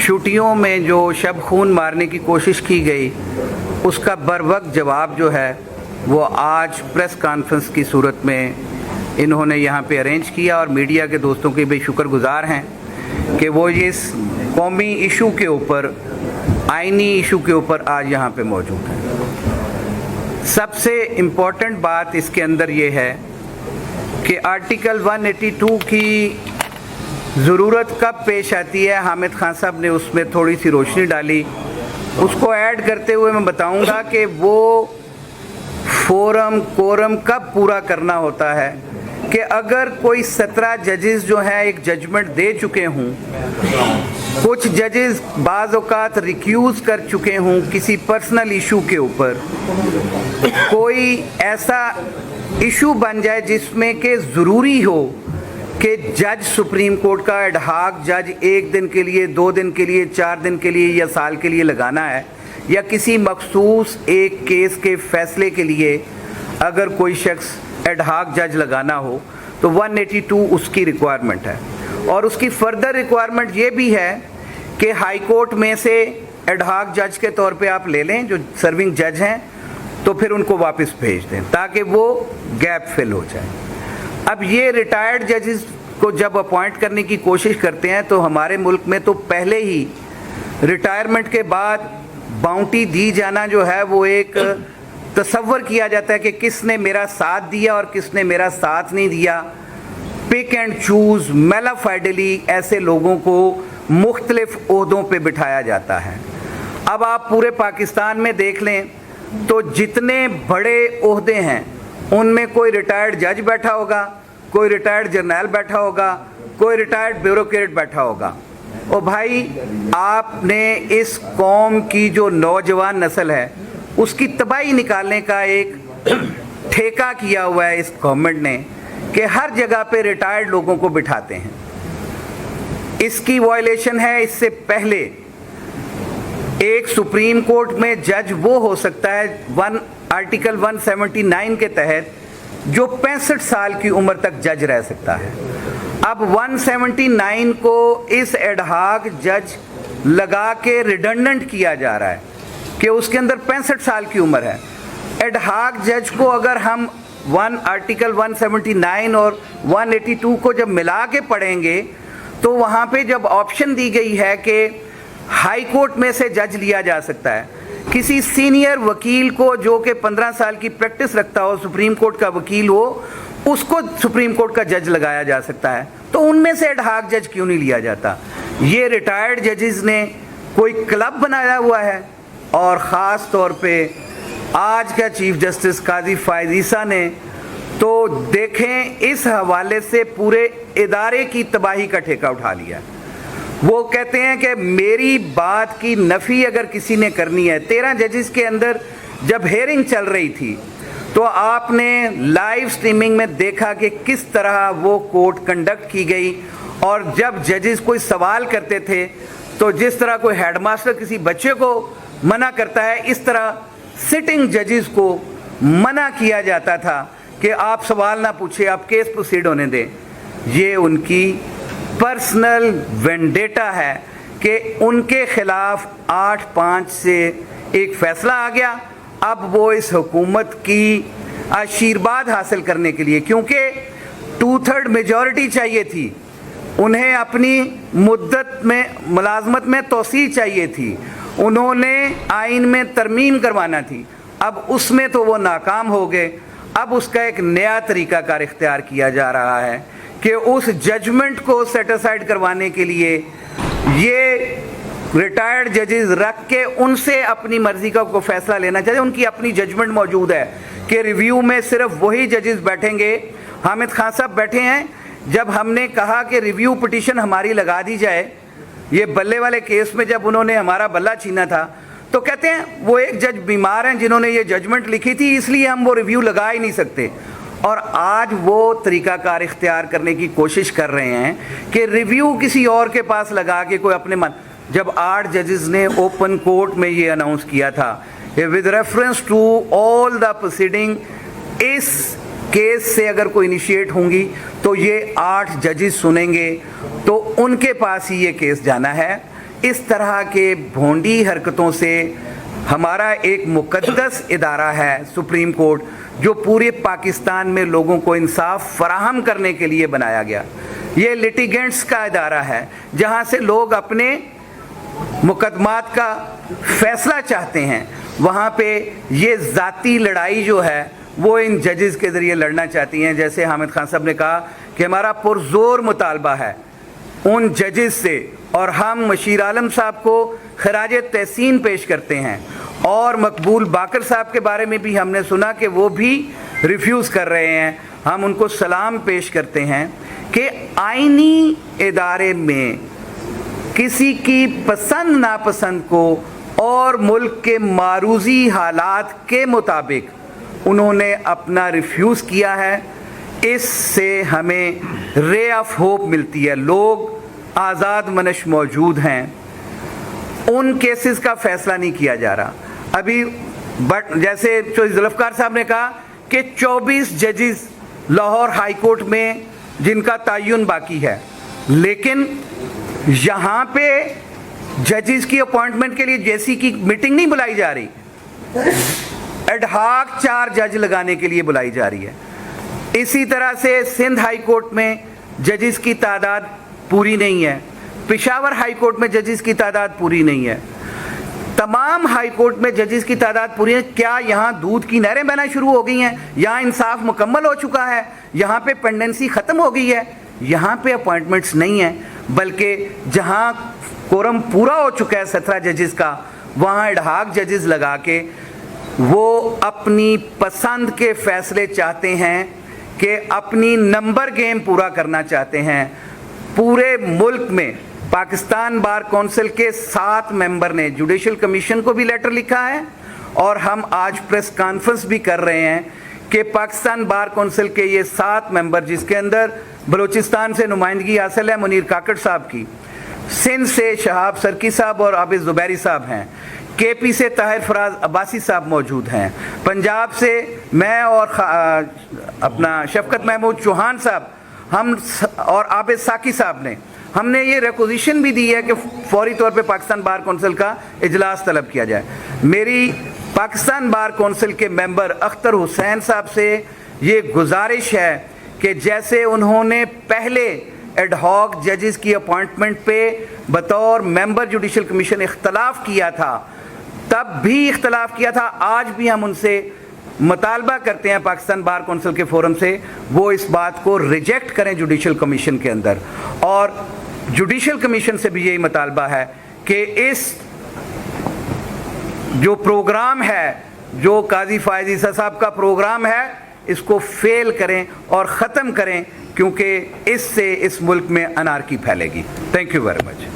छुट्टियों में जो शब खून मारने की कोशिश की गई उसका बरवक्त जवाब जो है वो आज प्रेस कॉन्फ्रेंस की सूरत में इन्होंने यहाँ पे अरेंज किया, और मीडिया के दोस्तों के भी शुक्रगुजार हैं कि वो ये इस कौमी इशू के ऊपर, आइनी इशू के ऊपर आज यहाँ पे मौजूद हैं। सबसे इम्पोर्टेंट बात इसके अंदर ये है कि आर्टिकल 182 की ज़रूरत कब पेश आती है। हामिद खान साहब ने उसमें थोड़ी सी रोशनी डाली। उसको ऐड करते हुए मैं बताऊंगा कि वो कोरम कब पूरा करना होता है कि अगर कोई 17 जजेस जो हैं एक जजमेंट दे चुके हों, कुछ जजेस बाज़ औक़ात रिक्यूज़ कर चुके हों किसी पर्सनल इशू के ऊपर, कोई ऐसा इशू बन जाए जिसमें कि ज़रूरी हो कि जज सुप्रीम कोर्ट का एडहॉक जज 1 दिन के लिए, 2 दिन के लिए, 4 दिन के लिए या साल के लिए लगाना है, या किसी मखसूस एक केस के फैसले के लिए अगर कोई शख्स एडहॉक जज लगाना हो तो 182 उसकी रिक्वायरमेंट है। और उसकी फर्दर रिक्वायरमेंट ये भी है कि हाई कोर्ट में से एडहॉक जज के तौर पे आप ले लें जो सर्विंग जज हैं, तो फिर उनको वापस भेज दें ताकि वो गैप फिल हो जाए। अब ये रिटायर्ड जजेस को जब अपॉइंट करने की कोशिश करते हैं तो हमारे मुल्क में तो पहले ही रिटायरमेंट के बाद बाउंटी दी जाना जो है वो एक तसव्वुर किया जाता है कि किसने मेरा साथ दिया और किसने मेरा साथ नहीं दिया। पिक एंड चूज़ मेलाफाइडली ऐसे लोगों को मुख्तलिफ ओहदों पे बिठाया जाता है। अब आप पूरे पाकिस्तान में देख लें तो जितने बड़े ओहदे हैं उनमें कोई रिटायर्ड जज बैठा होगा, कोई रिटायर्ड जर्नल बैठा होगा, कोई रिटायर्ड ब्यूरोक्रेट बैठा होगा। और भाई आपने इस कौम की जो नौजवान नस्ल है उसकी तबाही निकालने का एक ठेका किया हुआ है इस गवर्नमेंट ने कि हर जगह पे रिटायर्ड लोगों को बिठाते हैं। इसकी वायलेशन है। इससे पहले एक सुप्रीम कोर्ट में जज वो हो सकता है आर्टिकल 179 के तहत जो 65 साल की उम्र तक जज रह सकता है। अब 179 को इस एडहॉक जज लगा के रिडंडेंट किया जा रहा है कि उसके अंदर 65 साल की उम्र है। एडहॉक जज को अगर हम आर्टिकल 179 और 182 को जब मिला के पढ़ेंगे तो वहाँ पे जब ऑप्शन दी गई है कि हाई कोर्ट में से जज लिया जा सकता है, किसी सीनियर वकील को जो कि 15 साल की प्रैक्टिस रखता हो, सुप्रीम कोर्ट का वकील हो, उसको सुप्रीम कोर्ट का जज लगाया जा सकता है, तो उनमें से एडहॉक जज क्यों नहीं लिया जाता। ये रिटायर्ड जजेस ने कोई क्लब बनाया हुआ है। और ख़ास तौर पे आज का चीफ जस्टिस काजी फायद ईसा ने तो देखें इस हवाले से पूरे इदारे की तबाही का ठेका उठा लिया। वो कहते हैं कि मेरी बात की नफ़ी अगर किसी ने करनी है, 13 जजेस के अंदर जब हेयरिंग चल रही थी तो आपने लाइव स्ट्रीमिंग में देखा कि किस तरह वो कोर्ट कंडक्ट की गई। और जब जजेस कोई सवाल करते थे तो जिस तरह कोई हेडमास्टर किसी बच्चे को मना करता है, इस तरह सिटिंग जजेस को मना किया जाता था कि आप सवाल ना पूछे, आप केस प्रोसीड होने दें। ये उनकी पर्सनल वेंडेटा है कि उनके खिलाफ 8-5 से एक फैसला आ गया। अब वो इस हुकूमत की आशीर्वाद हासिल करने के लिए, क्योंकि 2/3 मेजॉरिटी चाहिए थी, उन्हें अपनी मुद्दत में मुलाजमत में तोसी चाहिए थी, उन्होंने आइन में तरमीम करवाना थी, अब उसमें तो वो नाकाम हो गए। अब उसका एक नया तरीक़ाकार इख्तियार किया जा रहा है कि उस जजमेंट को सेटिस्फाइड करवाने के लिए ये रिटायर्ड जजेस रख के उनसे अपनी मर्जी का को फैसला लेना चाहिए। उनकी अपनी जजमेंट मौजूद है कि रिव्यू में सिर्फ वही जजेस बैठेंगे। हामिद खान साहब बैठे हैं। जब हमने कहा कि रिव्यू पिटीशन हमारी लगा दी जाए, ये बल्ले वाले केस में जब उन्होंने हमारा बल्ला छीना था, तो कहते हैं वो एक जज बीमार हैं जिन्होंने ये जजमेंट लिखी थी, इसलिए हम वो रिव्यू लगा ही नहीं सकते। और आज वो तरीक़ाकार इख्तियार करने की कोशिश कर रहे हैं कि रिव्यू किसी और के पास लगा के कोई अपने मन। जब 8 जजेस ने ओपन कोर्ट में ये अनाउंस किया था with reference to all the proceeding, इस केस से अगर कोई इनिशिएट होंगी तो ये 8 जजेस सुनेंगे, तो उनके पास ही ये केस जाना है। इस तरह के भोंडी हरकतों से हमारा एक मुकद्दस इदारा है सुप्रीम कोर्ट, जो पूरे पाकिस्तान में लोगों को इंसाफ फराहम करने के लिए बनाया गया, ये लिटिगेंट्स का इदारा है जहां से लोग अपने मुकदमात का फैसला चाहते हैं। वहाँ पे ये ज़ाती लड़ाई जो है वो इन जजेस के ज़रिए लड़ना चाहती हैं। जैसे हामिद खान साहब ने कहा कि हमारा पुरज़ोर मुतालबा है उन जजेस से, और हम मशीर आलम साहब को खराज तहसीन पेश करते हैं, और मकबूल बाकर साहब के बारे में भी हमने सुना कि वो भी रिफ्यूज़ कर रहे हैं। हम उनको सलाम पेश करते हैं कि आईनी इदारे में किसी की पसंद नापसंद को और मुल्क के मारूजी हालात के मुताबिक उन्होंने अपना रिफ्यूज़ किया है। इससे हमें रे ऑफ होप मिलती है। लोग आज़ाद मनश मौजूद हैं, उन केसेस का फैसला नहीं किया जा रहा अभी। बट जैसे जुल्फ़िकार साहब ने कहा कि 24 जजेस लाहौर हाई कोर्ट में जिनका तयन बाकी है, लेकिन यहाँ पे जजेस की अपॉइंटमेंट के लिए जेसी की मीटिंग नहीं बुलाई जा रही, एडहाक 4 जज लगाने के लिए बुलाई जा रही है। इसी तरह से सिंध हाई कोर्ट में जजेस की तादाद पूरी नहीं है, पेशावर हाई कोर्ट में जजेस की तादाद पूरी नहीं है, तमाम हाई कोर्ट में जजेस की तादाद पूरी है। क्या यहाँ दूध की नहरें बहना शुरू हो गई हैं? यहाँ इंसाफ मुकम्मल हो चुका है? यहाँ पे पेंडेंसी ख़त्म हो गई है? यहाँ पे अपॉइंटमेंट्स नहीं है, बल्कि जहाँ कोरम पूरा हो चुका है 17 जजेस का, वहाँ एडहाक जजेस लगा के वो अपनी पसंद के फैसले चाहते हैं कि अपनी नंबर गेम पूरा करना चाहते हैं। पूरे मुल्क में पाकिस्तान बार कौंसिल के 7 मेंबर ने जुडिशल कमीशन को भी लेटर लिखा है, और हम आज प्रेस कॉन्फ्रेंस भी कर रहे हैं कि पाकिस्तान बार कौंसिल के ये 7 मेंबर, जिसके अंदर बलूचिस्तान से नुमाइंदगी हासिल है मुनीर काकड़ साहब की, सिंध से शहाब सरकी साहब और आबिद ज़ुबैरी साहब हैं, केपी से ताहिर फराज अब्बासी साहब मौजूद हैं, पंजाब से मैं और अपना शफकत महमूद चौहान साहब, हम और आबिद साकी साहब ने, हमने ये रिक्वेजिशन भी दी है कि फौरी तौर पे पाकिस्तान बार कौंसिल का इजलास तलब किया जाए। मेरी पाकिस्तान बार कौंसिल के मेंबर अख्तर हुसैन साहब से ये गुजारिश है कि जैसे उन्होंने पहले एडहॉक जजेस की अपॉइंटमेंट पे बतौर मेंबर जुडिशल कमीशन इख्तलाफ किया था, तब भी इख्तलाफ किया था, आज भी हम उनसे मुतालबा करते हैं पाकिस्तान बार कौंसिल के फोरम से वो इस बात को रिजेक्ट करें जुडिशल कमीशन के अंदर। और जुडिशल कमीशन से भी यही मुतालबा है कि इस जो प्रोग्राम है, जो काजी फायज ईसा साहब का प्रोग्राम है, इसको फेल करें और ख़त्म करें, क्योंकि इससे इस मुल्क में अनारकी फैलेगी। Thank you very much.